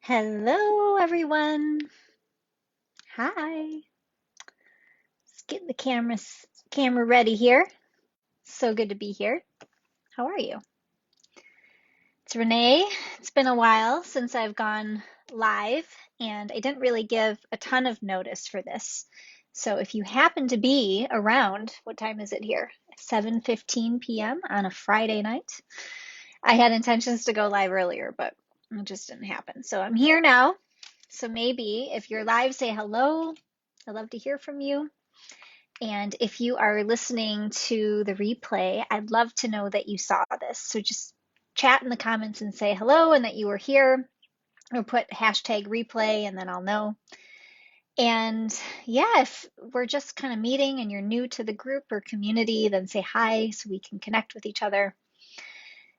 Hello, everyone. Hi. Let's get the camera ready here. So good to be here. How are you? It's Renee. It's been a while since I've gone live, and I didn't really give a ton of notice for this. So if you happen to be around, what time is it here? 7:15 p.m. on a Friday night. I had intentions to go live earlier, but it just didn't happen. So I'm here now. So maybe if you're live, say hello. I'd love to hear from you. And if you are listening to the replay, I'd love to know that you saw this. So just chat in the comments and say hello and that you were here, or put hashtag replay and then I'll know. And yeah, if we're just kind of meeting and you're new to the group or community, then say hi so we can connect with each other.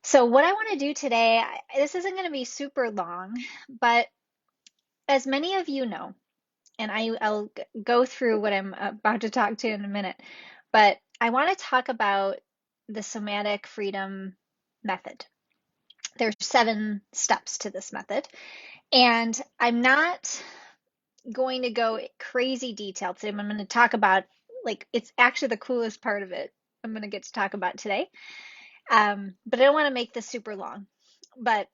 So what I want to do today, this isn't going to be super long, but as many of you know, and I'll go through what I'm about to talk to in a minute, but I want to talk about the somatic freedom method. There's 7 steps to this method, and I'm not going to go crazy detailed today. I'm going to talk about, like, it's actually the coolest part of it I'm going to get to talk about today. But I don't want to make this super long. But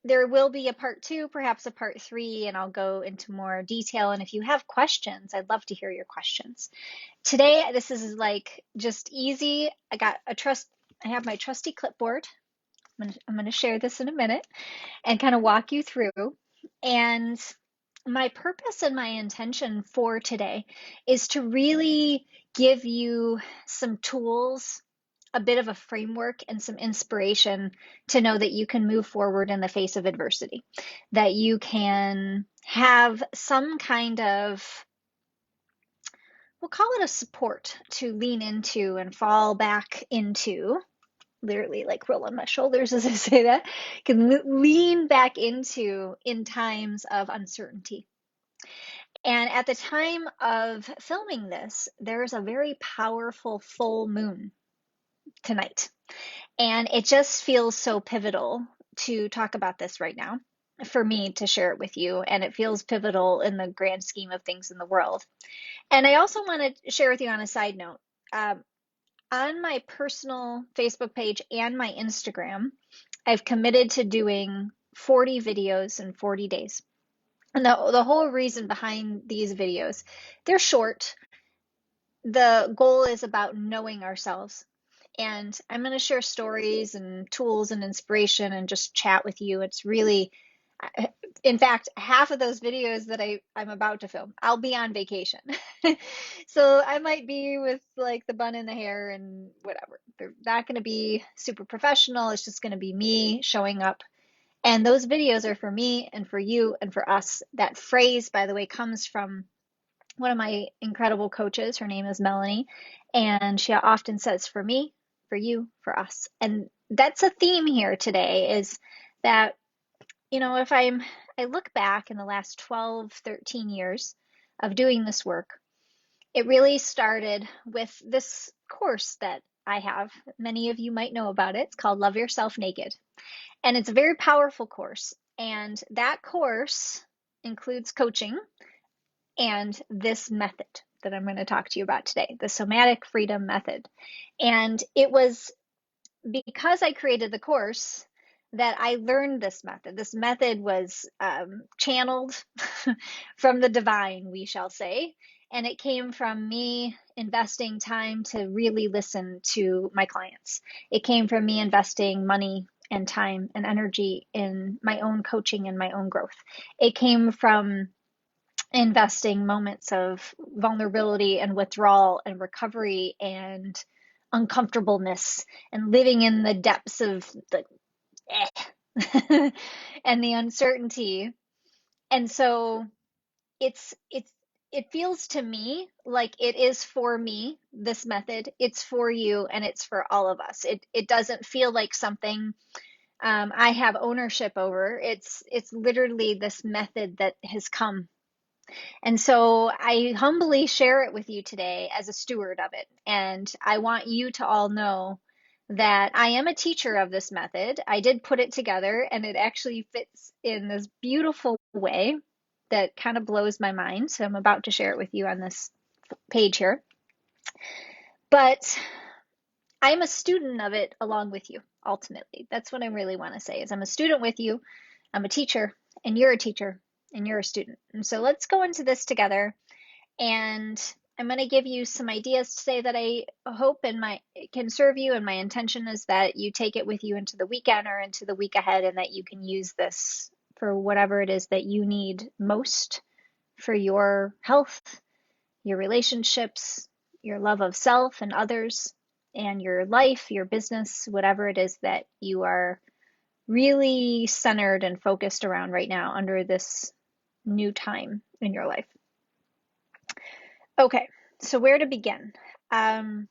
there will be a part 2, perhaps a part 3, and I'll go into more detail. And if you have questions, I'd love to hear your questions. Today, this is like just easy. I have my trusty clipboard. I'm gonna share this in a minute and kind of walk you through. And my purpose and my intention for today is to really give you some tools, a bit of a framework, and some inspiration to know that you can move forward in the face of adversity, that you can have some kind of, we'll call it a support to lean into and fall back into, literally like roll on my shoulders as I say that, can lean back into in times of uncertainty. And at the time of filming this, there's a very powerful full moon tonight. And it just feels so pivotal to talk about this right now, for me to share it with you. And it feels pivotal in the grand scheme of things in the world. And I also want to share with you on a side note, on my personal Facebook page and my Instagram, I've committed to doing 40 videos in 40 days. And the whole reason behind these videos, they're short. The goal is about knowing ourselves. And I'm going to share stories and tools and inspiration and just chat with you. It's really, in fact, half of those videos that I'm about to film, I'll be on vacation. So I might be with like the bun in the hair and whatever. They're not going to be super professional. It's just going to be me showing up. And those videos are for me and for you and for us. That phrase, by the way, comes from one of my incredible coaches. Her name is Melanie. And she often says, for me, for you, for us. And that's a theme here today, is that, if I look back in the last 12, 13 years of doing this work, it really started with this course that I have. Many of you might know about it. It's called Love Yourself Naked. And it's a very powerful course. And that course includes coaching and this method that I'm going to talk to you about today, the Somatic Freedom Method. And it was because I created the course that I learned this method. This method was channeled from the divine, we shall say. And it came from me investing time to really listen to my clients. It came from me investing money and time and energy in my own coaching and my own growth. It came from investing moments of vulnerability and withdrawal and recovery and uncomfortableness and living in the depths of the and the uncertainty. And so it feels to me like it is for me, this method. It's for you and it's for all of us. It doesn't feel like something I have ownership over. It's literally this method that has come. And so I humbly share it with you today as a steward of it. And I want you to all know that I am a teacher of this method. I did put it together and it actually fits in this beautiful way that kind of blows my mind. So I'm about to share it with you on this page here. But I'm a student of it along with you, ultimately. That's what I really want to say is I'm a student with you, I'm a teacher, and you're a teacher, and you're a student. And so let's go into this together. And I'm going to give you some ideas today that I hope can serve you. And my intention is that you take it with you into the weekend or into the week ahead, and that you can use this for whatever it is that you need most for your health, your relationships, your love of self and others, and your life, your business, whatever it is that you are really centered and focused around right now under this new time in your life. Okay, so where to begin? Okay,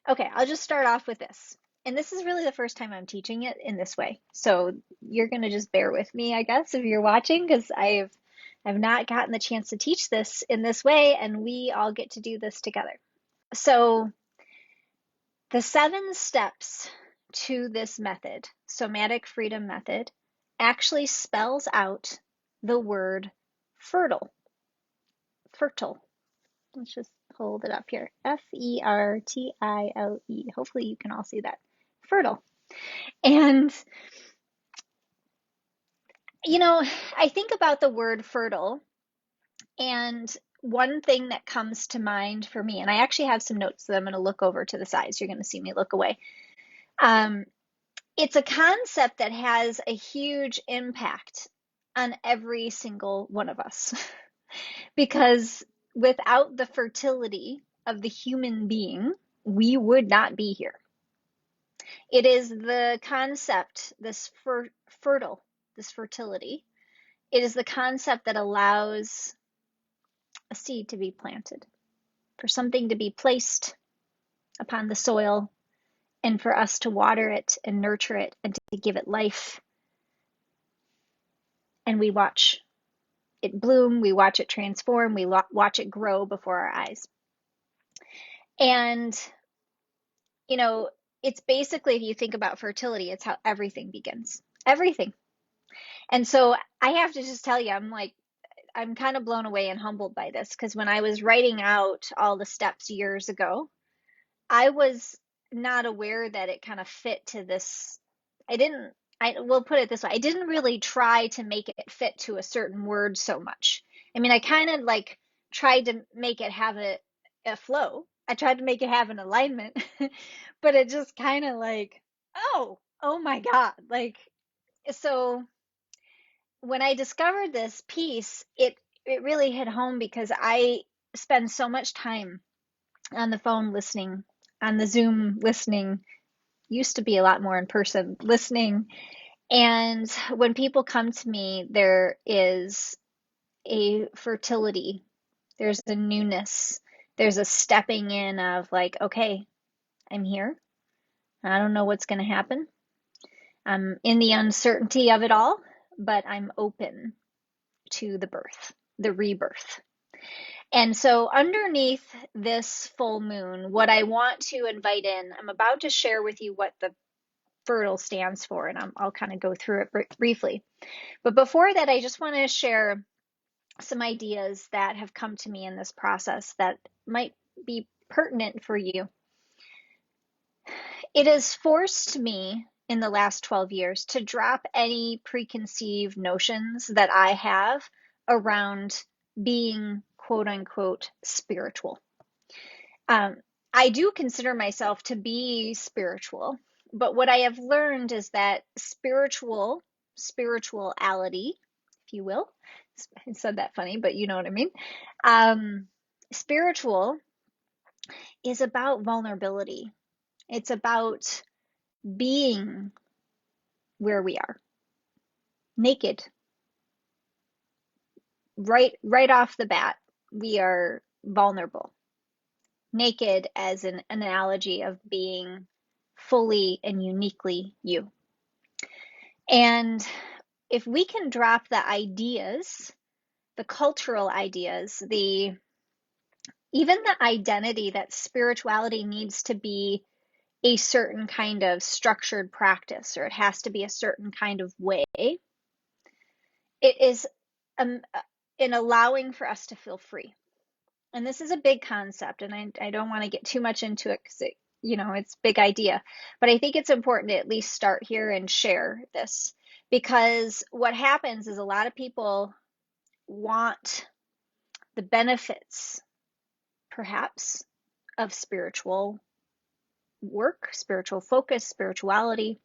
I'll just start off with this. And this is really the first time I'm teaching it in this way. So you're going to just bear with me, I guess, if you're watching, because I've not gotten the chance to teach this in this way, and we all get to do this together. So the 7 steps to this method, somatic freedom method, actually spells out the word fertile. Fertile. Let's just hold it up here. Fertile. Hopefully you can all see that. Fertile. And, I think about the word fertile, and one thing that comes to mind for me, and I actually have some notes that I'm going to look over to the sides. You're going to see me look away. It's a concept that has a huge impact on every single one of us because without the fertility of the human being, we would not be here. It is the concept, this fertility. It is the concept that allows a seed to be planted, for something to be placed upon the soil, and for us to water it and nurture it and to give it life. And we watch it bloom, we watch it transform, we watch it grow before our eyes. And, it's basically, if you think about fertility, it's how everything begins. Everything. And so I have to just tell you, I'm kind of blown away and humbled by this, because when I was writing out all the steps years ago, I was not aware that it kind of fit to this. I will put it this way. I didn't really try to make it fit to a certain word so much. I mean, I kind of tried to make it have a flow. I tried to make it have an alignment, but it just kind of oh my God. So when I discovered this piece, it really hit home, because I spend so much time on the phone listening, on the Zoom listening, used to be a lot more in person listening. And when people come to me, there is a fertility, there's a newness, there's a stepping in of okay, I'm here. I don't know what's going to happen. I'm in the uncertainty of it all, but I'm open to the birth, the rebirth. And so underneath this full moon, what I want to invite in, I'm about to share with you what the fertile stands for, and I'll kind of go through it briefly. But before that, I just want to share some ideas that have come to me in this process that might be pertinent for you. It has forced me in the last 12 years to drop any preconceived notions that I have around being quote unquote spiritual. I do consider myself to be spiritual, but what I have learned is that spirituality, if you will, I said that funny, but you know what I mean. Spiritual is about vulnerability. It's about being where we are, naked. Right off the bat, we are vulnerable. Naked as an analogy of being fully and uniquely you. And if we can drop the ideas, the cultural ideas, even the identity that spirituality needs to be a certain kind of structured practice, or it has to be a certain kind of way. It is in allowing for us to feel free. And this is a big concept, and I don't want to get too much into it because it's a big idea. But I think it's important to at least start here and share this, because what happens is a lot of people want the benefits, perhaps, of spiritual work, spiritual focus, spirituality.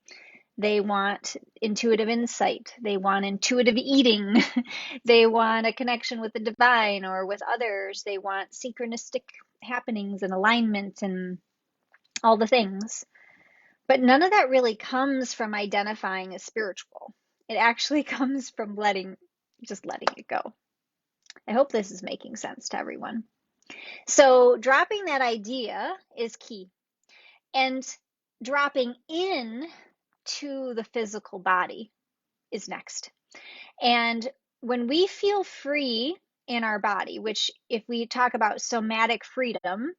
They want intuitive insight. They want intuitive eating. They want a connection with the divine or with others. They want synchronistic happenings and alignment and all the things. But none of that really comes from identifying as spiritual. It actually comes from just letting it go. I hope this is making sense to everyone. So dropping that idea is key. And dropping in to the physical body is next. And when we feel free in our body, which if we talk about somatic freedom,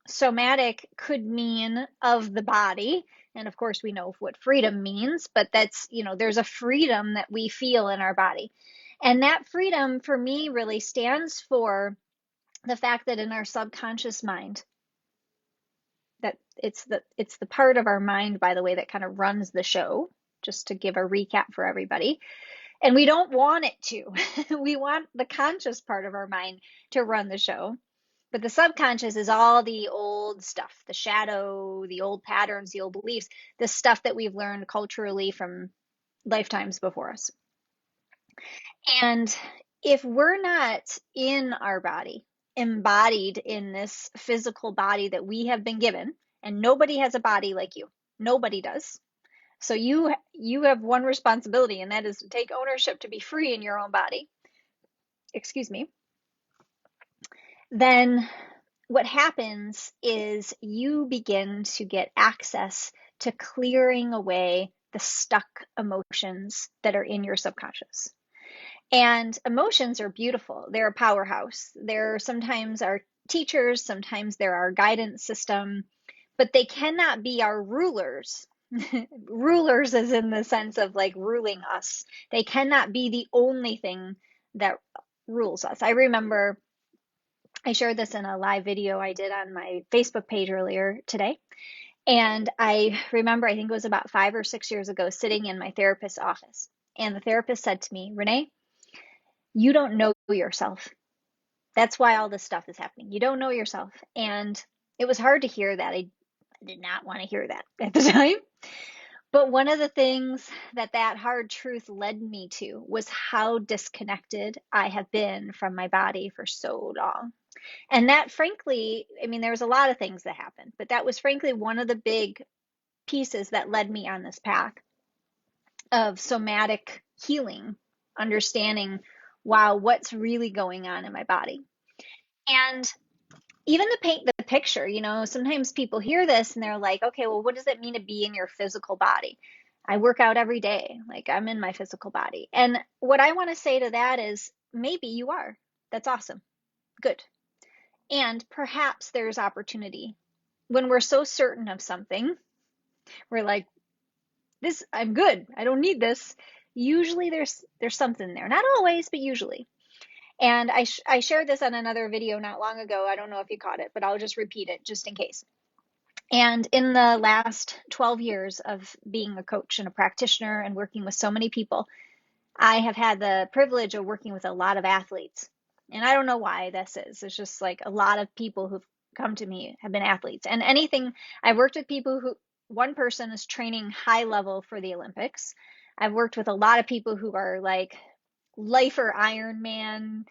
somatic could mean of the body. And of course, we know what freedom means, but that's, there's a freedom that we feel in our body. And that freedom for me really stands for the fact that in our subconscious mind, that it's the part of our mind, by the way, that kind of runs the show, just to give a recap for everybody. And we don't want it to. We want the conscious part of our mind to run the show. But the subconscious is all the old stuff, the shadow, the old patterns, the old beliefs, the stuff that we've learned culturally from lifetimes before us. And if we're not in our body, embodied in this physical body that we have been given, and nobody has a body like you, nobody does. So you have one responsibility, and that is to take ownership to be free in your own body. Excuse me. Then what happens is you begin to get access to clearing away the stuck emotions that are in your subconscious. And emotions are beautiful. They're a powerhouse. They're sometimes our teachers, sometimes they're our guidance system, but they cannot be our rulers. Rulers as in the sense of like ruling us. They cannot be the only thing that rules us. I remember I shared this in a live video I did on my Facebook page earlier today. And I remember, I think it was about 5 or 6 years ago, sitting in my therapist's office. And the therapist said to me, Renee, you don't know yourself. That's why all this stuff is happening. You don't know yourself. And it was hard to hear that. I did not want to hear that at the time. But one of the things that hard truth led me to was how disconnected I have been from my body for so long. And that, frankly, I mean, there was a lot of things that happened, but that was frankly one of the big pieces that led me on this path of somatic healing, understanding, wow, what's really going on in my body. And even to paint the picture, sometimes people hear this and they're like, okay, well, what does it mean to be in your physical body? I work out every day. Like, I'm in my physical body. And what I want to say to that is maybe you are. That's awesome. Good. And perhaps there's opportunity. When we're so certain of something, we're like, this, I'm good. I don't need this. Usually there's something there. Not always, but usually. And I shared this on another video not long ago. I don't know if you caught it, but I'll just repeat it just in case. And in the last 12 years of being a coach and a practitioner and working with so many people, I have had the privilege of working with a lot of athletes. And I don't know why this is. It's just like a lot of people who've come to me have been athletes. And I've worked with people who, one person is training high level for the Olympics. I've worked with a lot of people who are like lifer Ironman,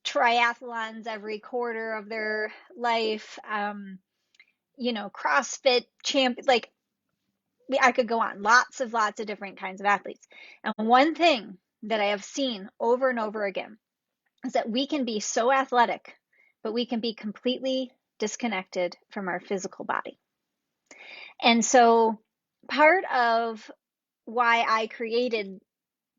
triathlons every quarter of their life, CrossFit champion, like I could go on, lots of different kinds of athletes. And one thing that I have seen over and over again is that we can be so athletic, but we can be completely disconnected from our physical body. And so part of why I created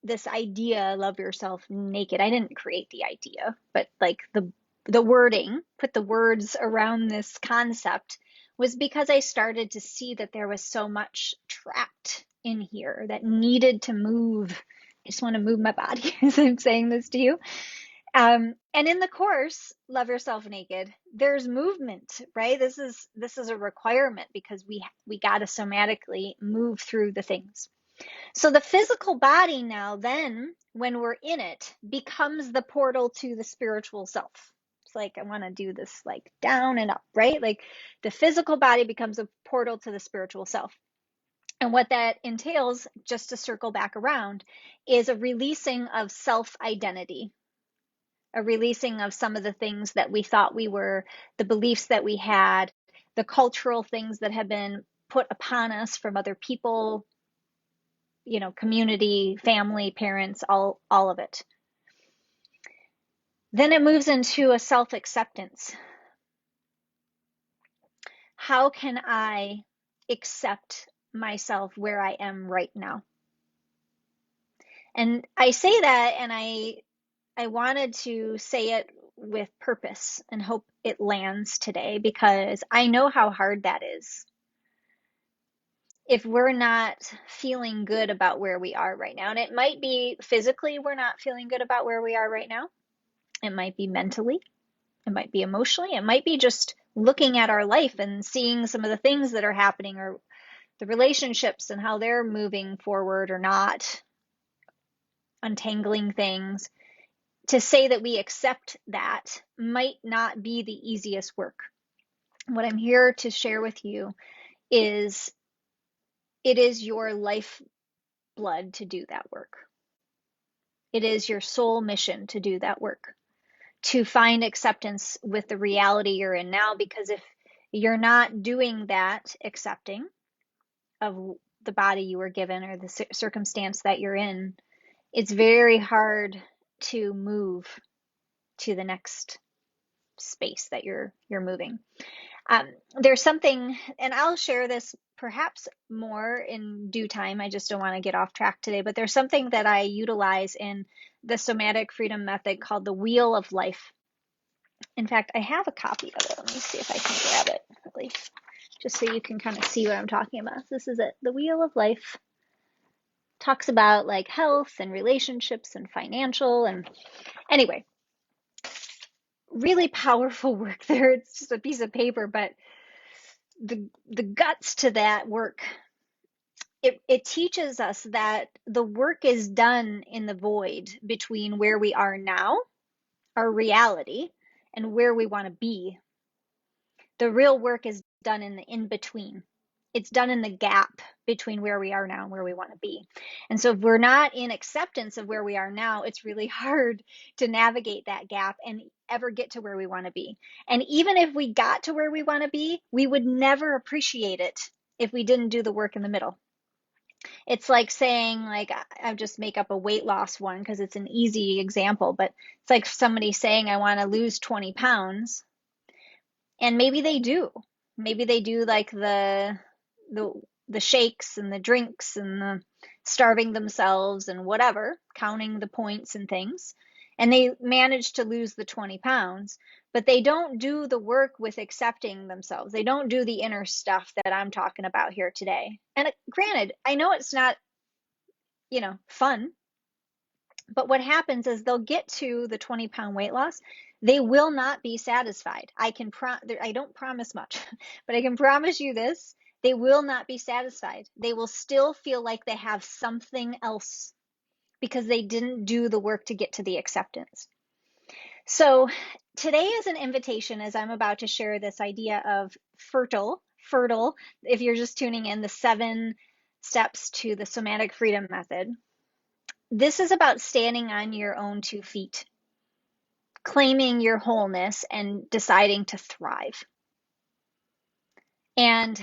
this idea, love yourself naked, I didn't create the idea, but like the wording, put the words around this concept, was because I started to see that there was so much trapped in here that needed to move. I just want to move my body as I'm saying this to you. And in the course, Love Yourself Naked, there's movement, right? This is a requirement because we got to somatically move through the things. So the physical body now then, when we're in it, becomes the portal to the spiritual self. It's like I want to do this like down and up, right? Like the physical body becomes a portal to the spiritual self. And what that entails, just to circle back around, is a releasing of self-identity, a releasing of some of the things that we thought we were, the beliefs that we had, the cultural things that have been put upon us from other people, community, family, parents, all of it. Then it moves into a self-acceptance. How can I accept myself where I am right now? And I say that, and I wanted to say it with purpose and hope it lands today, because I know how hard that is. If we're not feeling good about where we are right now, and it might be physically we're not feeling good about where we are right now, it might be mentally, it might be emotionally, it might be just looking at our life and seeing some of the things that are happening, or the relationships and how they're moving forward or not, untangling things. To say that we accept that might not be the easiest work. What I'm here to share with you is it is your lifeblood to do that work. It is your soul mission to do that work, to find acceptance with the reality you're in now. Because if you're not doing that accepting of the body you were given or the circumstance that you're in, it's very hard to move to the next space that you're moving. There's something, and I'll share this perhaps more in due time. I just don't want to get off track today, but there's something that I utilize in the somatic freedom method called the wheel of life. In fact, I have a copy of it. Let me see if I can grab it, really, just so you can kind of see what I'm talking about. This is it. The wheel of life talks about like health and relationships and financial, and anyway, really powerful work there. It's just a piece of paper, but the guts to that work, it teaches us that the work is done in the void between where we are now, our reality, and where we want to be. The real work is done in the in-between. It's done in the gap between where we are now and where we want to be. And so if we're not in acceptance of where we are now, it's really hard to navigate that gap and ever get to where we want to be. And even if we got to where we want to be, we would never appreciate it if we didn't do the work in the middle. It's like saying, like, I just make up a weight loss one because it's an easy example, but it's like somebody saying, I want to lose 20 pounds. And maybe they do. Maybe they do like the shakes and the drinks and the starving themselves and whatever, counting the points and things. And they manage to lose the 20 pounds, but they don't do the work with accepting themselves. They don't do the inner stuff that I'm talking about here today. And granted, I know it's not, fun, but what happens is they'll get to the 20-pound weight loss. They will not be satisfied. I don't promise much, but I can promise you this. They will not be satisfied. They will still feel like they have something else because they didn't do the work to get to the acceptance. So today is an invitation, as I'm about to share this idea of fertile, if you're just tuning in, the 7 steps to the somatic freedom method. This is about standing on your own 2 feet, claiming your wholeness and deciding to thrive. And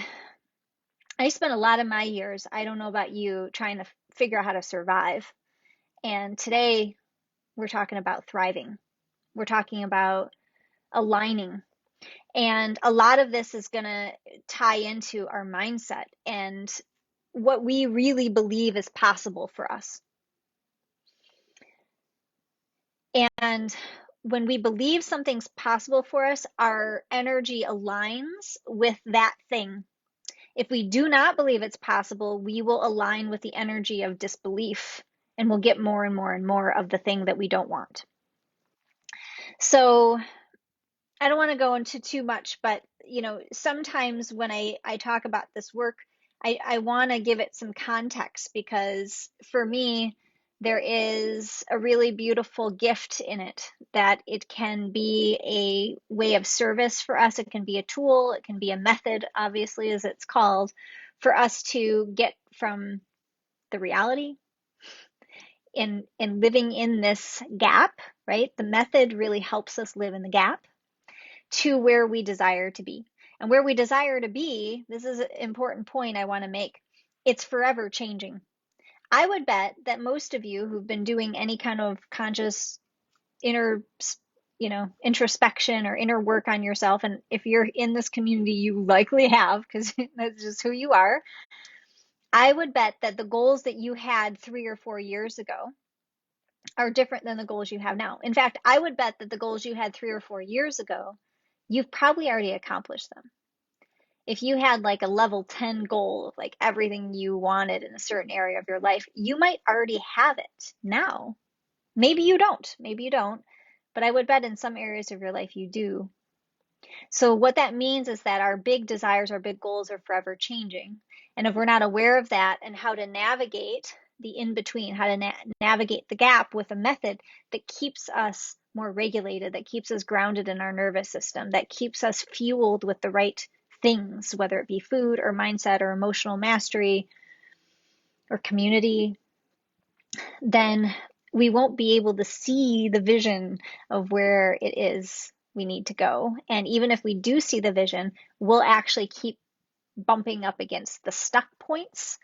I spent a lot of my years, I don't know about you, trying to figure out how to survive. And today we're talking about thriving. We're talking about aligning. And a lot of this is going to tie into our mindset and what we really believe is possible for us. And when we believe something's possible for us, our energy aligns with that thing. If we do not believe it's possible, we will align with the energy of disbelief and we'll get more and more and more of the thing that we don't want. So I don't want to go into too much, but sometimes when I talk about this work, I want to give it some context because for me, there is a really beautiful gift in it that it can be a way of service for us. It can be a tool. It can be a method, obviously, as it's called, for us to get from the reality in living in this gap, right? The method really helps us live in the gap to where we desire to be. And where we desire to be, this is an important point I want to make, it's forever changing. I would bet that most of you who've been doing any kind of conscious inner, introspection or inner work on yourself, and if you're in this community, you likely have, because that's just who you are. I would bet that the goals that you had 3 or 4 years ago are different than the goals you have now. In fact, I would bet that the goals you had 3 or 4 years ago, you've probably already accomplished them. If you had like a level 10 goal of like everything you wanted in a certain area of your life, you might already have it now. Maybe you don't, but I would bet in some areas of your life you do. So what that means is that our big desires, our big goals are forever changing. And if we're not aware of that and how to navigate the in-between, how to navigate the gap with a method that keeps us more regulated, that keeps us grounded in our nervous system, that keeps us fueled with the right things, whether it be food or mindset or emotional mastery or community, then we won't be able to see the vision of where it is we need to go. And even if we do see the vision, we'll actually keep bumping up against the stuck points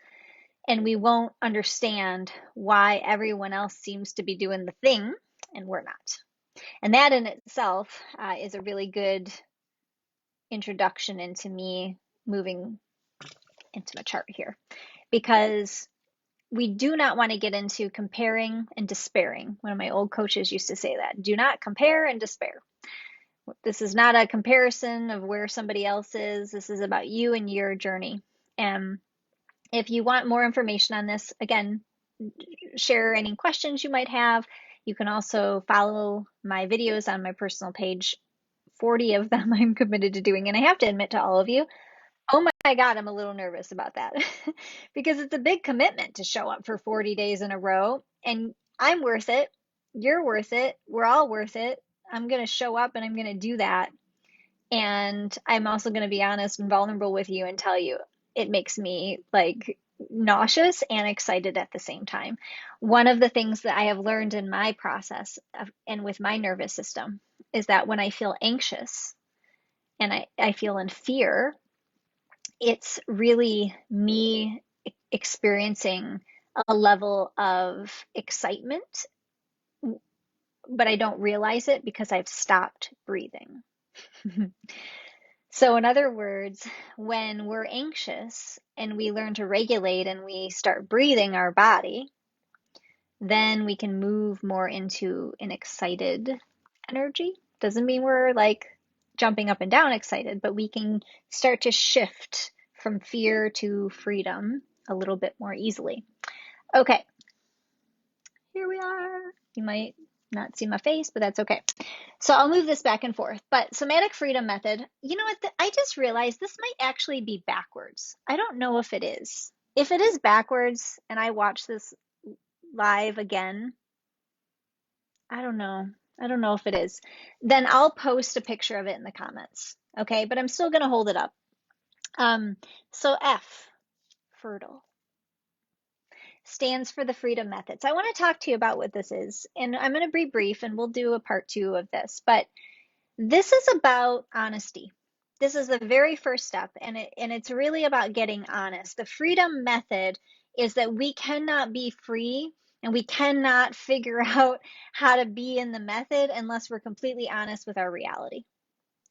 and we won't understand why everyone else seems to be doing the thing and we're not. And that in itself is a really good introduction into me moving into my chart here, because we do not want to get into comparing and despairing. One of my old coaches used to say that. Do not compare and despair. This is not a comparison of where somebody else is. This is about you and your journey. And if you want more information on this, again, share any questions you might have. You can also follow my videos on my personal page. 40 of them I'm committed to doing. And I have to admit to all of you, oh my God, I'm a little nervous about that because it's a big commitment to show up for 40 days in a row. And I'm worth it. You're worth it. We're all worth it. I'm going to show up and I'm going to do that. And I'm also going to be honest and vulnerable with you and tell you it makes me like nauseous and excited at the same time. One of the things that I have learned in my process and with my nervous system is that when I feel anxious and I feel in fear, it's really me experiencing a level of excitement, but I don't realize it because I've stopped breathing. So, in other words, when we're anxious and we learn to regulate and we start breathing our body, then we can move more into an excited energy. Doesn't mean we're like jumping up and down excited, but we can start to shift from fear to freedom a little bit more easily. Okay, here we are. You might not see my face, but that's okay. So I'll move this back and forth. But somatic freedom method, you know what? I just realized this might actually be backwards. I don't know if it is. If it is backwards and I watch this live again, I don't know. I don't know if it is. Then I'll post a picture of it in the comments. Okay, but I'm still going to hold it up. So F, fertile, stands for the freedom method. So I want to talk to you about what this is. And I'm going to be brief and we'll do a part 2 of this. But this is about honesty. This is the very first step, and it's really about getting honest. The freedom method is that we cannot be free and we cannot figure out how to be in the method unless we're completely honest with our reality.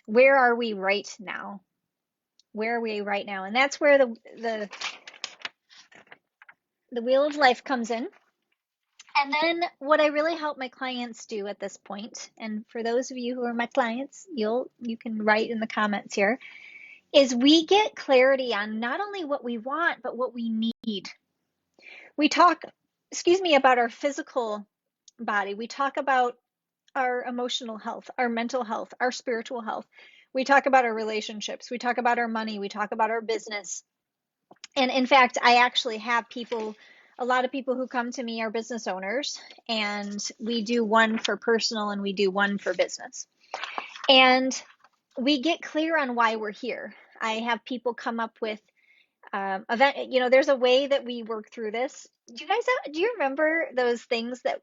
Where are we right now? Where are we right now? And that's where the wheel of life comes in. And then what I really help my clients do at this point, and for those of you who are my clients, you can write in the comments here, is we get clarity on not only what we want, but what we need. We talk, about our physical body. We talk about our emotional health, our mental health, our spiritual health. We talk about our relationships. We talk about our money. We talk about our business. And in fact, I actually have a lot of people who come to me are business owners, and we do one for personal and we do one for business. And we get clear on why we're here. I have people come up with event, there's a way that we work through this. Do you remember those things that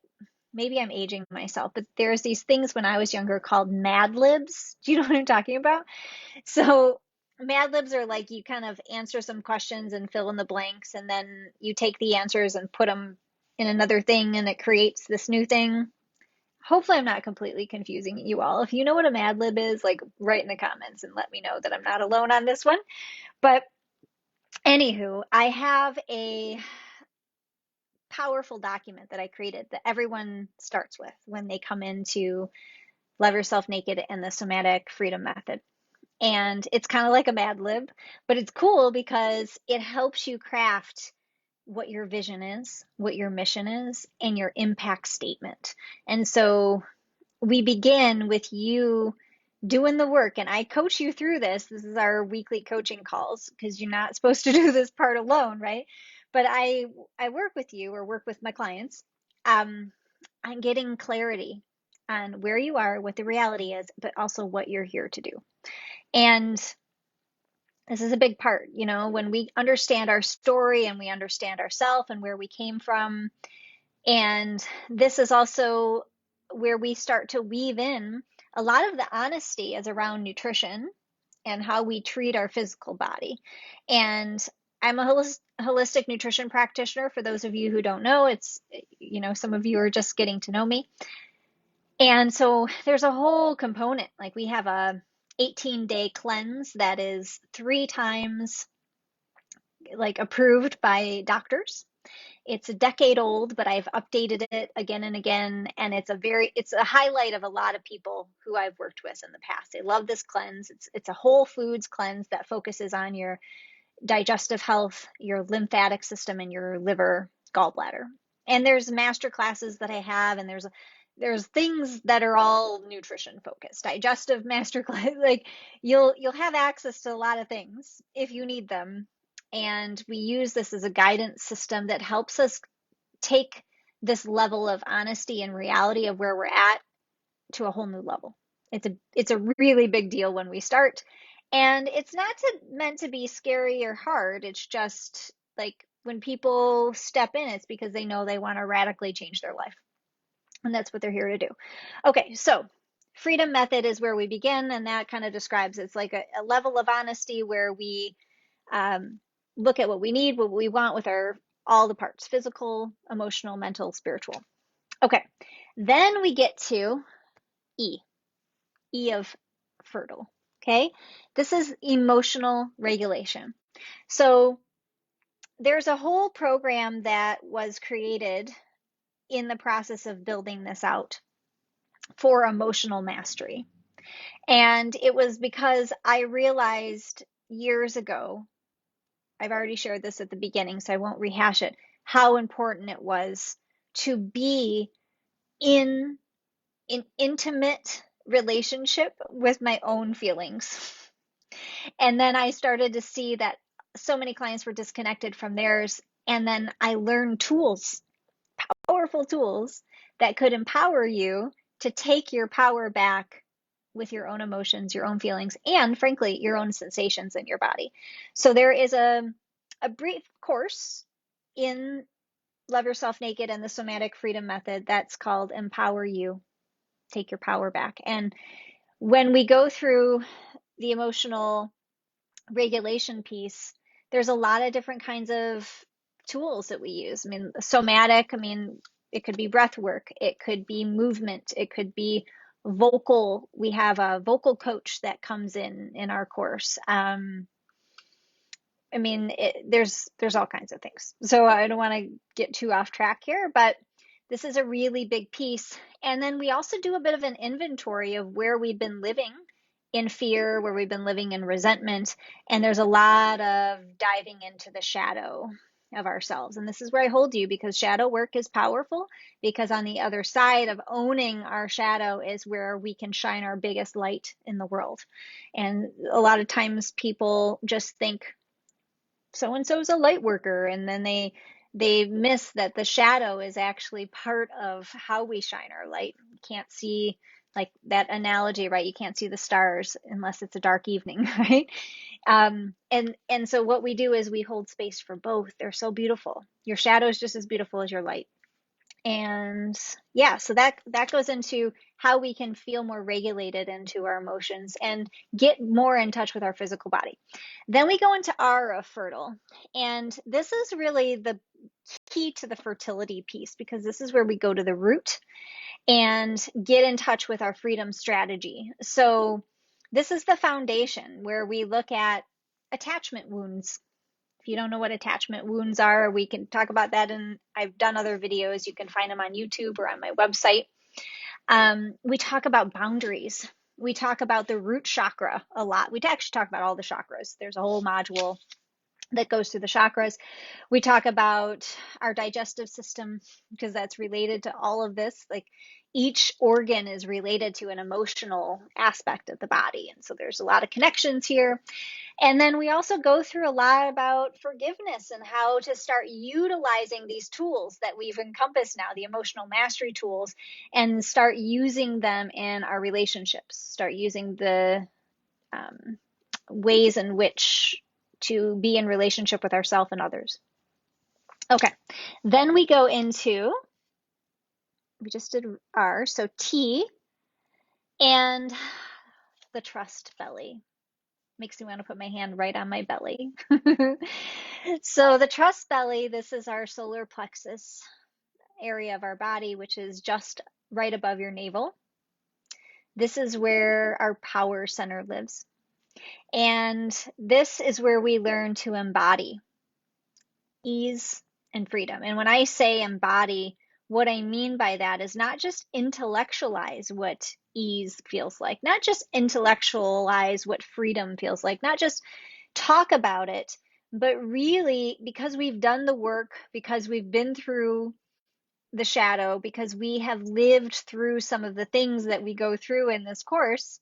maybe I'm aging myself, but there's these things when I was younger called Mad Libs. Do you know what I'm talking about? So Mad Libs are like you kind of answer some questions and fill in the blanks, and then you take the answers and put them in another thing, and it creates this new thing. Hopefully, I'm not completely confusing you all. If you know what a Mad Lib is, like write in the comments and let me know that I'm not alone on this one. But anywho, I have a powerful document that I created that everyone starts with when they come into Love Yourself Naked and the Somatic Freedom Method. And it's kind of like a Mad Lib, but it's cool because it helps you craft what your vision is, what your mission is, and your impact statement. And so we begin with you doing the work, and I coach you through this. This is our weekly coaching calls because you're not supposed to do this part alone, right? But I work with you or work with my clients on getting clarity on where you are, what the reality is, but also what you're here to do. And this is a big part, when we understand our story and we understand ourselves and where we came from. And this is also where we start to weave in a lot of the honesty is around nutrition and how we treat our physical body. And I'm a holistic nutrition practitioner. For those of you who don't know, it's, some of you are just getting to know me. And so there's a whole component, like we have a 18-day cleanse that is 3 times like approved by doctors. It's a decade old, but I've updated it again and again, and it's a highlight of a lot of people who I've worked with in the past. They love this cleanse. It's a whole foods cleanse that focuses on your digestive health, your lymphatic system, and your liver, gallbladder. And there's master classes that I have, and there's things that are all nutrition focused, digestive master class. Like you'll have access to a lot of things if you need them. And we use this as a guidance system that helps us take this level of honesty and reality of where we're at to a whole new level. It's a really big deal when we start. And it's not meant to be scary or hard. It's just like when people step in, it's because they know they want to radically change their life. And that's what they're here to do. Okay, so freedom method is where we begin, and that kind of describes it's like a level of honesty where we look at what we need, what we want with all the parts, physical, emotional, mental, spiritual. Okay, then we get to E of fertile. Okay, this is emotional regulation. So there's a whole program that was created in the process of building this out for emotional mastery. And it was because I realized years ago, I've already shared this at the beginning, so I won't rehash it, how important it was to be in an intimate relationship with my own feelings. And then I started to see that so many clients were disconnected from theirs. And then I learned tools, powerful tools that could empower you to take your power back with your own emotions, your own feelings, and frankly, your own sensations in your body. So there is a brief course in Love Yourself Naked and the Somatic Freedom Method that's called Empower You, Take Your Power Back. And when we go through the emotional regulation piece, there's a lot of different kinds of tools that we use. I mean, somatic, it could be breath work, it could be movement, it could be vocal. We have a vocal coach that comes in our course. There's all kinds of things. So I don't want to get too off track here, but This is a really big piece. And then we also do a bit of an inventory of where we've been living in fear, where we've been living in resentment. And there's a lot of diving into the shadow of ourselves. And this is where I hold you, because shadow work is powerful, because on the other side of owning our shadow is where we can shine our biggest light in the world. And a lot of times people just think so and so is a light worker, and then they miss that the shadow is actually part of how we shine our light. You can't see, like that analogy, right? You can't see the stars unless it's a dark evening, right? And so what we do is we hold space for both. They're so beautiful. Your shadow is just as beautiful as your light. And yeah, so that goes into how we can feel more regulated into our emotions and get more in touch with our physical body. Then we go into aura fertile. And this is really the key to the fertility piece, because this is where we go to the root and get in touch with our freedom strategy. So this is the foundation where we look at attachment wounds. If you don't know what attachment wounds are, we can talk about that. And I've done other videos. You can find them on YouTube or on my website. We talk about boundaries. We talk about the root chakra a lot. We actually talk about all the chakras. There's a whole module that goes through the chakras. We talk about our digestive system, because that's related to all of this. Like each organ is related to an emotional aspect of the body. And so there's a lot of connections here. And then we also go through a lot about forgiveness and how to start utilizing these tools that we've encompassed now, the emotional mastery tools, and start using them in our relationships, start using the ways in which to be in relationship with ourselves and others. Okay, then we go into, we just did R, so T, and the trust belly. Makes me want to put my hand right on my belly. So the trust belly, this is our solar plexus area of our body, which is just right above your navel. This is where our power center lives. And this is where we learn to embody ease and freedom. And when I say embody, what I mean by that is not just intellectualize what ease feels like, not just intellectualize what freedom feels like, not just talk about it, but really, because we've done the work, because we've been through the shadow, because we have lived through some of the things that we go through in this course.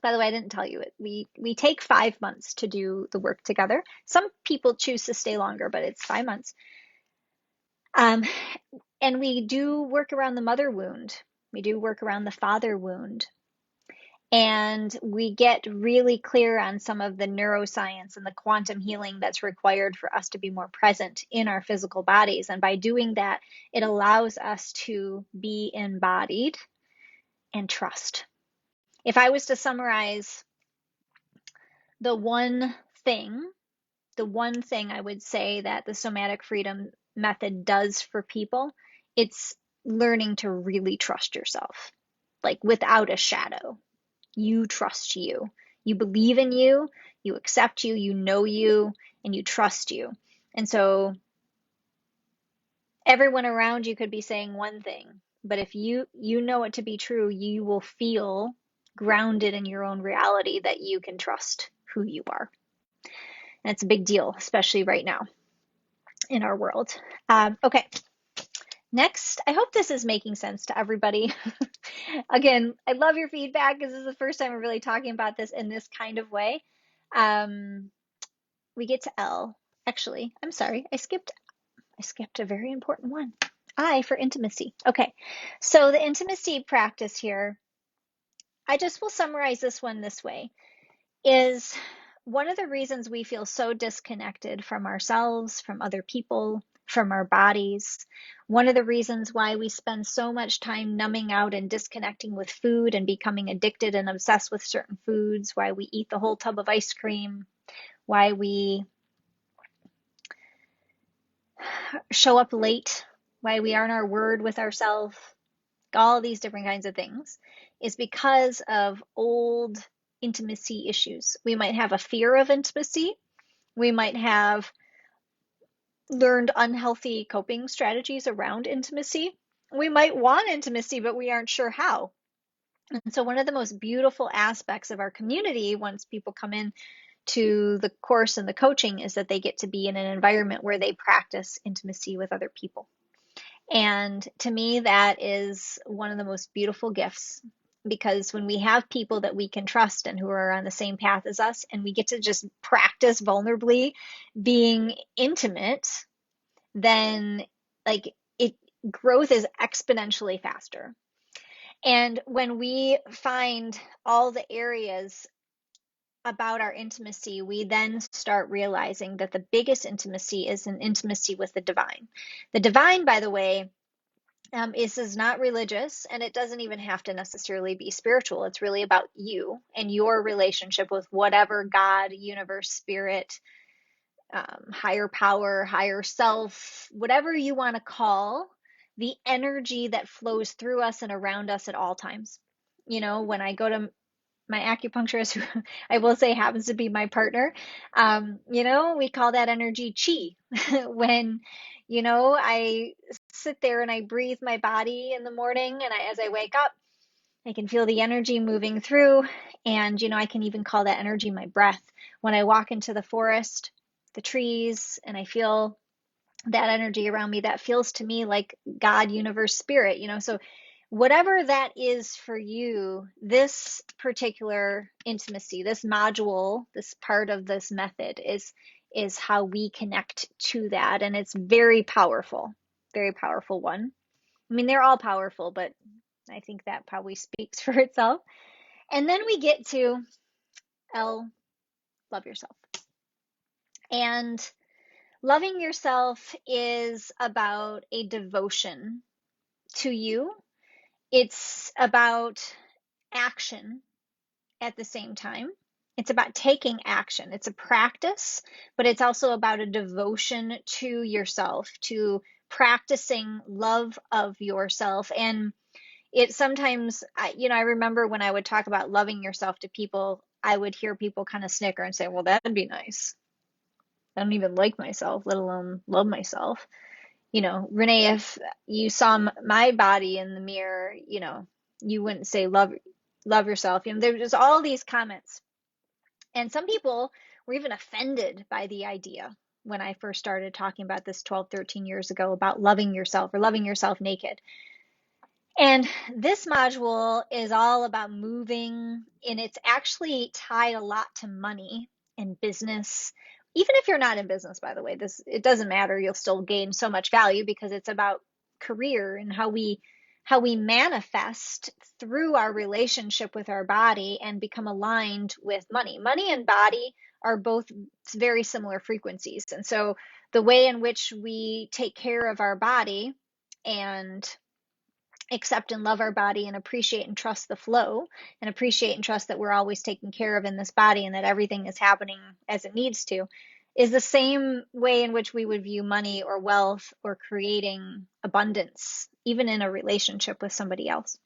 By the way, I didn't tell you it. We take 5 months to do the work together. Some people choose to stay longer, but it's 5 months. And we do work around the mother wound. We do work around the father wound. And we get really clear on some of the neuroscience and the quantum healing that's required for us to be more present in our physical bodies. And by doing that, it allows us to be embodied and trust. If I was to summarize the one thing I would say that the somatic freedom method does for people, it's learning to really trust yourself, like without a shadow. You trust you. You believe in you, you accept you, you know you, and you trust you. And so everyone around you could be saying one thing, but if you know it to be true, you will feel grounded in your own reality that you can trust who you are. And it's a big deal, especially right now in our world. Okay. Next, I hope this is making sense to everybody. Again, I love your feedback, because this is the first time we're really talking about this in this kind of way. We get to L. Actually, I'm sorry, I skipped a very important one. I for intimacy. Okay, so the intimacy practice here, I just will summarize this one this way, is one of the reasons we feel so disconnected from ourselves, from other people, from our bodies. One of the reasons why we spend so much time numbing out and disconnecting with food and becoming addicted and obsessed with certain foods, why we eat the whole tub of ice cream, why we show up late, why we aren't our word with ourselves, all these different kinds of things, is because of old intimacy issues. We might have a fear of intimacy. We might have learned unhealthy coping strategies around intimacy. we might want intimacy, but we aren't sure how. And so one of the most beautiful aspects of our community, once people come in to the course and the coaching, is that they get to be in an environment where they practice intimacy with other people. And to me, that is one of the most beautiful gifts, because when we have people that we can trust and who are on the same path as us, and we get to just practice vulnerably being intimate, then like it growth is exponentially faster. And when we find all the areas about our intimacy, we then start realizing that the biggest intimacy is an intimacy with the divine. The divine, by the way, is not religious, and it doesn't even have to necessarily be spiritual. It's really about you and your relationship with whatever God, universe, spirit, higher power, higher self, whatever you want to call the energy that flows through us and around us at all times. You know, when I go to my acupuncturist, who I will say happens to be my partner, we call that energy chi. When, I sit there and I breathe my body in the morning, and as I wake up, I can feel the energy moving through. And, I can even call that energy my breath. When I walk into the forest, the trees, and I feel that energy around me, that feels to me like God, universe, spirit, so whatever that is for you, this particular intimacy, this module, this part of this method is how we connect to that. And it's very powerful one. I mean, they're all powerful, but I think that probably speaks for itself. And then we get to L, love yourself. And loving yourself is about a devotion to you. It's about action at the same time. It's about taking action. It's a practice, but it's also about a devotion to yourself, to practicing love of yourself. And it sometimes, I remember when I would talk about loving yourself to people, I would hear people kind of snicker and say, well, that'd be nice. I don't even like myself, let alone love myself. Renee, if you saw my body in the mirror, you wouldn't say love yourself. There's just all these comments. And some people were even offended by the idea when I first started talking about this 12, 13 years ago about loving yourself or loving yourself naked. And this module is all about moving, and it's actually tied a lot to money and business. Even if you're not in business, by the way, it doesn't matter. You'll still gain so much value because it's about career and how we manifest through our relationship with our body and become aligned with money. Money and body are both very similar frequencies. And so the way in which we take care of our body and accept and love our body and appreciate and trust the flow and appreciate and trust that we're always taken care of in this body and that everything is happening as it needs to is the same way in which we would view money or wealth or creating abundance, even in a relationship with somebody else.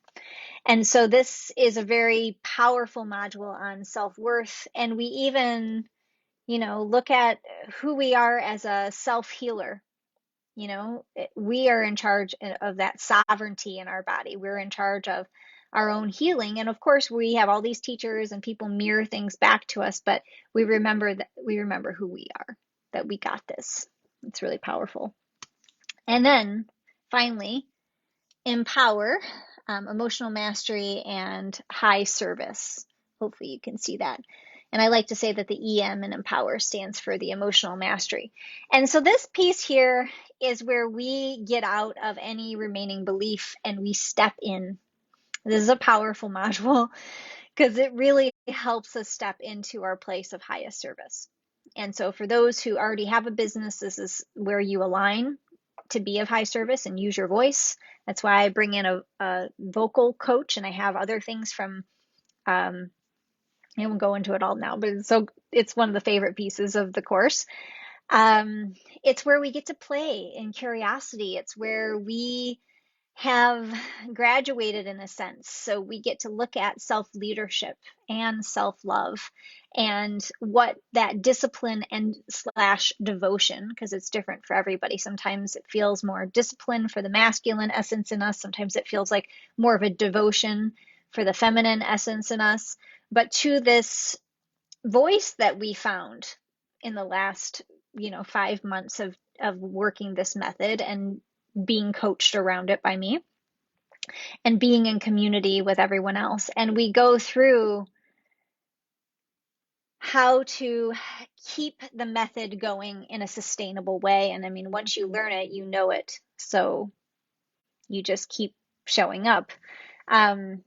And so this is a very powerful module on self-worth. And we even, look at who we are as a self-healer. We are in charge of that sovereignty in our body. We're in charge of our own healing. And of course, we have all these teachers and people mirror things back to us, but we remember who we are, that we got this. It's really powerful. And then finally, empower, emotional mastery, and high service. Hopefully you can see that. And I like to say that the EM in empower stands for the emotional mastery. And so this piece here is where we get out of any remaining belief and we step in. This is a powerful module because it really helps us step into our place of highest service. And so for those who already have a business, this is where you align to be of high service and use your voice. That's why I bring in a vocal coach, and I have other things from, I won't go into it all now, but it's one of the favorite pieces of the course. It's where we get to play in curiosity. It's where we have graduated in a sense. So we get to look at self-leadership and self-love and what that discipline and slash devotion, because it's different for everybody. Sometimes it feels more discipline for the masculine essence in us. Sometimes it feels like more of a devotion for the feminine essence in us. But to this voice that we found in the last 5 months of working this method and being coached around it by me and being in community with everyone else, and we go through how to keep the method going in a sustainable way. And I mean, once you learn it, you know it, so you just keep showing up. I'm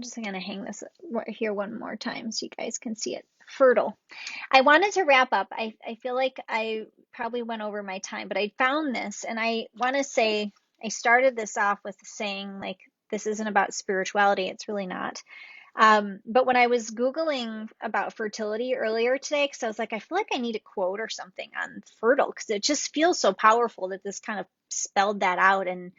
just going to hang this here one more time so you guys can see it. Fertile. I wanted to wrap up. I feel like I probably went over my time, but I found this, and I want to say I started this off with saying, like, this isn't about spirituality. It's really not. But when I was Googling about fertility earlier today, because I was like, I feel like I need a quote or something on fertile, because it just feels so powerful that this kind of spelled that out. And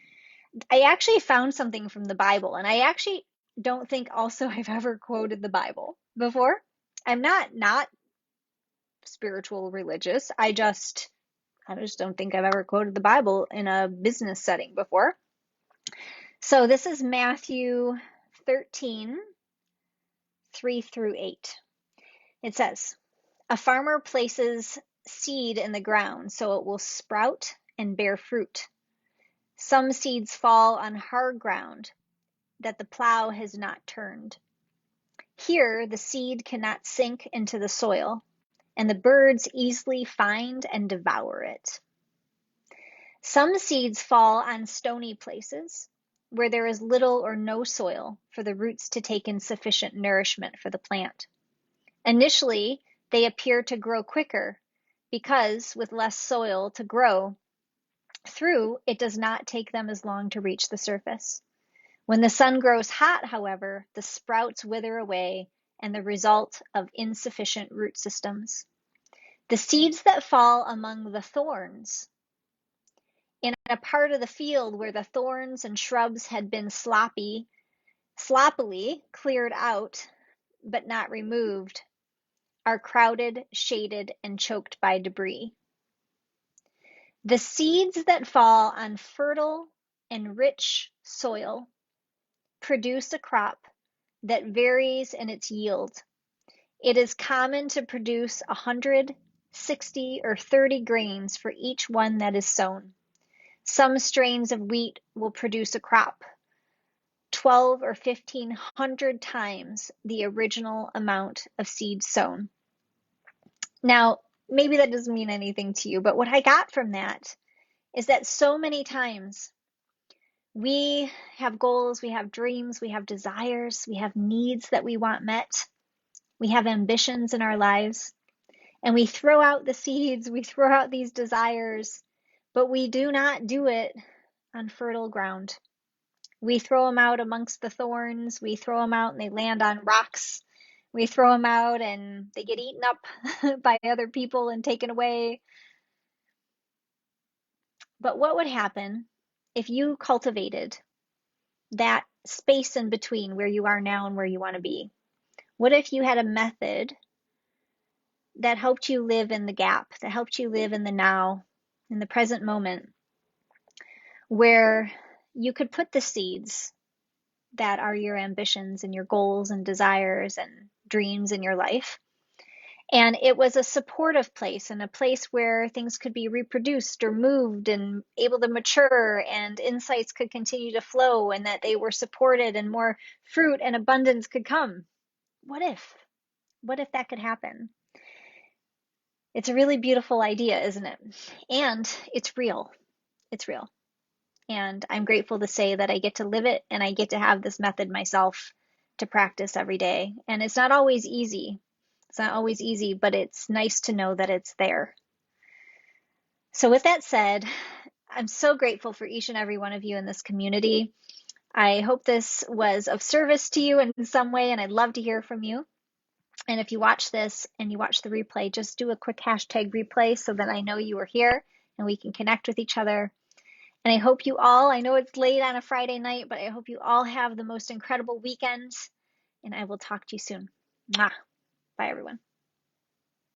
I actually found something from the Bible, and I actually don't think also I've ever quoted the Bible before. I'm not spiritual religious. I just don't think I've ever quoted the Bible in a business setting before. So this is Matthew 13, 3 through 8. It says, "A farmer places seed in the ground so it will sprout and bear fruit. Some seeds fall on hard ground that the plow has not turned. Here the seed cannot sink into the soil, and the birds easily find and devour it. Some seeds fall on stony places, where there is little or no soil for the roots to take in sufficient nourishment for the plant. Initially, they appear to grow quicker because, with less soil to grow through, it does not take them as long to reach the surface. When the sun grows hot, however, the sprouts wither away, and the result of insufficient root systems. The seeds that fall among the thorns, in a part of the field where the thorns and shrubs had been sloppily cleared out but not removed, are crowded, shaded, and choked by debris. The seeds that fall on fertile and rich soil produce a crop that varies in its yield. It is common to produce 100, 60, or 30 grains for each one that is sown. Some strains of wheat will produce a crop 12 or 1,500 times the original amount of seed sown. Now, maybe that doesn't mean anything to you, but what I got from that is that so many times we have goals, we have dreams, we have desires, we have needs that we want met, we have ambitions in our lives, and we throw out the seeds, we throw out these desires, but we do not do it on fertile ground. We throw them out amongst the thorns, we throw them out and they land on rocks. We throw them out and they get eaten up by other people and taken away. But what would happen if you cultivated that space in between where you are now and where you want to be? What if you had a method that helped you live in the gap, that helped you live in the now, in the present moment, where you could put the seeds that are your ambitions and your goals and desires and dreams in your life? And it was a supportive place and a place where things could be reproduced or moved and able to mature and insights could continue to flow and that they were supported and more fruit and abundance could come. What if? What if that could happen? It's a really beautiful idea, isn't it? And it's real. It's real. And I'm grateful to say that I get to live it and I get to have this method myself to practice every day. And it's not always easy. It's not always easy, but it's nice to know that it's there. So with that said, I'm so grateful for each and every one of you in this community. I hope this was of service to you in some way, and I'd love to hear from you. And if you watch this and you watch the replay, just do a quick hashtag replay so that I know you were here and we can connect with each other. And I hope you all, I know it's late on a Friday night, but I hope you all have the most incredible weekend. And I will talk to you soon. Mwah. Bye, everyone.